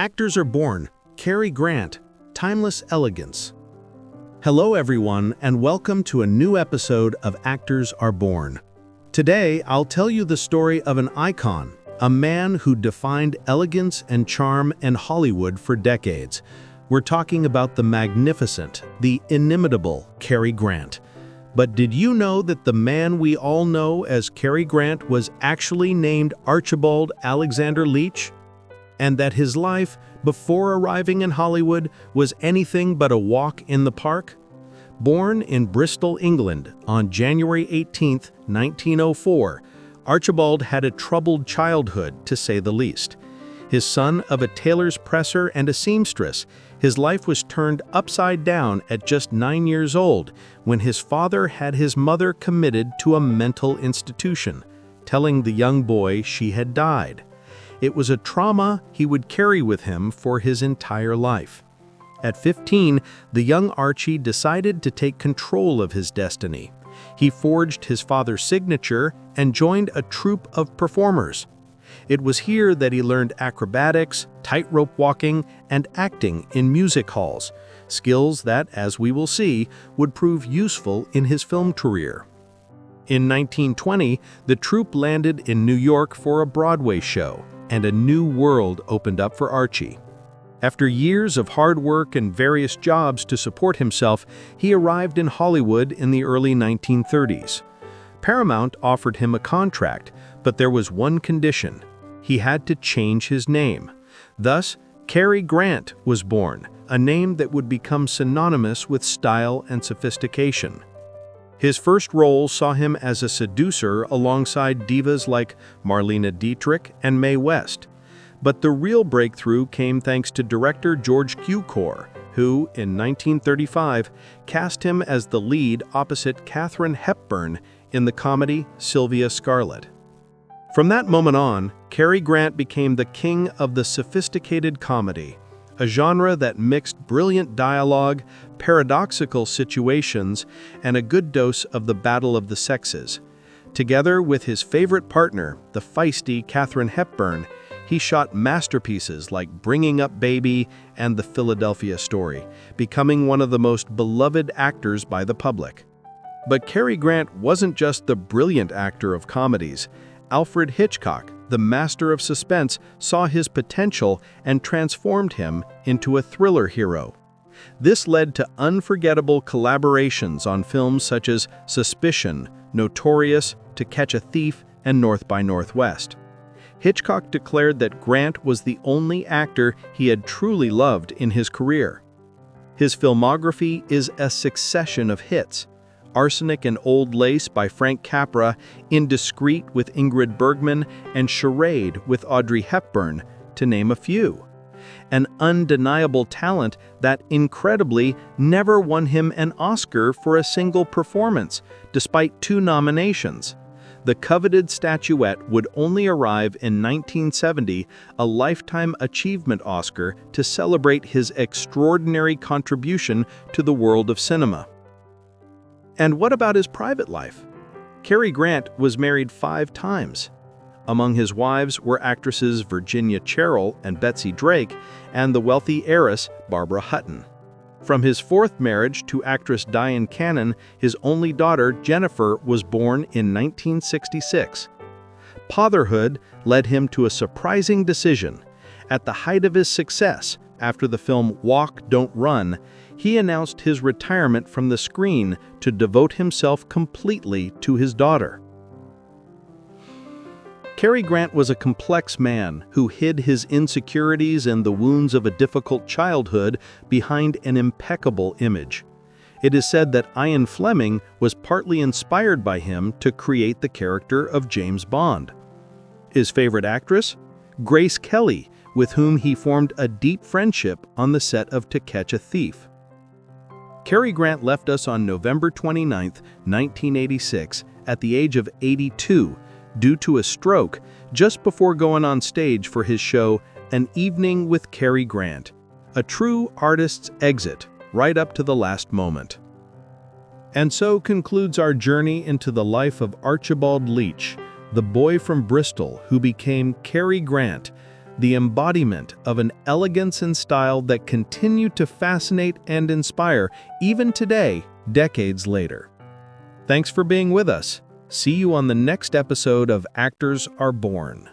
Actors are born. Cary Grant, Timeless Elegance. Hello everyone, and welcome to a new episode of Actors Are Born. Today, I'll tell you the story of an icon, a man who defined elegance and charm in Hollywood for decades. We're talking about the magnificent, the inimitable Cary Grant. But did you know that the man we all know as Cary Grant was actually named Archibald Alexander Leach? And that his life, before arriving in Hollywood, was anything but a walk in the park? Born in Bristol, England, on January 18, 1904, Archibald had a troubled childhood, to say the least. His son of a tailor's presser and a seamstress, his life was turned upside down at just 9 years old when his father had his mother committed to a mental institution, telling the young boy she had died. It was a trauma he would carry with him for his entire life. At 15, the young Archie decided to take control of his destiny. He forged his father's signature and joined a troupe of performers. It was here that he learned acrobatics, tightrope walking, and acting in music halls, skills that, as we will see, would prove useful in his film career. In 1920, the troupe landed in New York for a Broadway show, and a new world opened up for Archie. After years of hard work and various jobs to support himself, he arrived in Hollywood in the early 1930s. Paramount offered him a contract, but there was one condition: he had to change his name. Thus, Cary Grant was born, a name that would become synonymous with style and sophistication. His first role saw him as a seducer alongside divas like Marlene Dietrich and Mae West. But the real breakthrough came thanks to director George Cukor, who, in 1935, cast him as the lead opposite Katharine Hepburn in the comedy Sylvia Scarlett. From that moment on, Cary Grant became the king of the sophisticated comedy, a genre that mixed brilliant dialogue, paradoxical situations, and a good dose of the battle of the sexes. Together with his favorite partner, the feisty Katharine Hepburn, he shot masterpieces like Bringing Up Baby and The Philadelphia Story, becoming one of the most beloved actors by the public. But Cary Grant wasn't just the brilliant actor of comedies. Alfred Hitchcock, the master of suspense, saw his potential and transformed him into a thriller hero. This led to unforgettable collaborations on films such as Suspicion, Notorious, To Catch a Thief, and North by Northwest. Hitchcock declared that Grant was the only actor he had truly loved in his career. His filmography is a succession of hits: Arsenic and Old Lace by Frank Capra, Indiscreet with Ingrid Bergman, and Charade with Audrey Hepburn, to name a few. An undeniable talent that, incredibly, never won him an Oscar for a single performance, despite 2 nominations. The coveted statuette would only arrive in 1970, a Lifetime Achievement Oscar, to celebrate his extraordinary contribution to the world of cinema. And what about his private life? Cary Grant was married 5 times. Among his wives were actresses Virginia Cherrill and Betsy Drake, and the wealthy heiress Barbara Hutton. From his 4th marriage to actress Diane Cannon, his only daughter Jennifer was born in 1966. Fatherhood led him to a surprising decision. At the height of his success, after the film Walk, Don't Run, he announced his retirement from the screen to devote himself completely to his daughter. Cary Grant was a complex man who hid his insecurities and the wounds of a difficult childhood behind an impeccable image. It is said that Ian Fleming was partly inspired by him to create the character of James Bond. His favorite actress? Grace Kelly, with whom he formed a deep friendship on the set of To Catch a Thief. Cary Grant left us on November 29, 1986, at the age of 82, due to a stroke, just before going on stage for his show An Evening with Cary Grant, a true artist's exit, right up to the last moment. And so concludes our journey into the life of Archibald Leach, the boy from Bristol who became Cary Grant, the embodiment of an elegance and style that continue to fascinate and inspire even today, decades later. Thanks for being with us. See you on the next episode of Actors Are Born.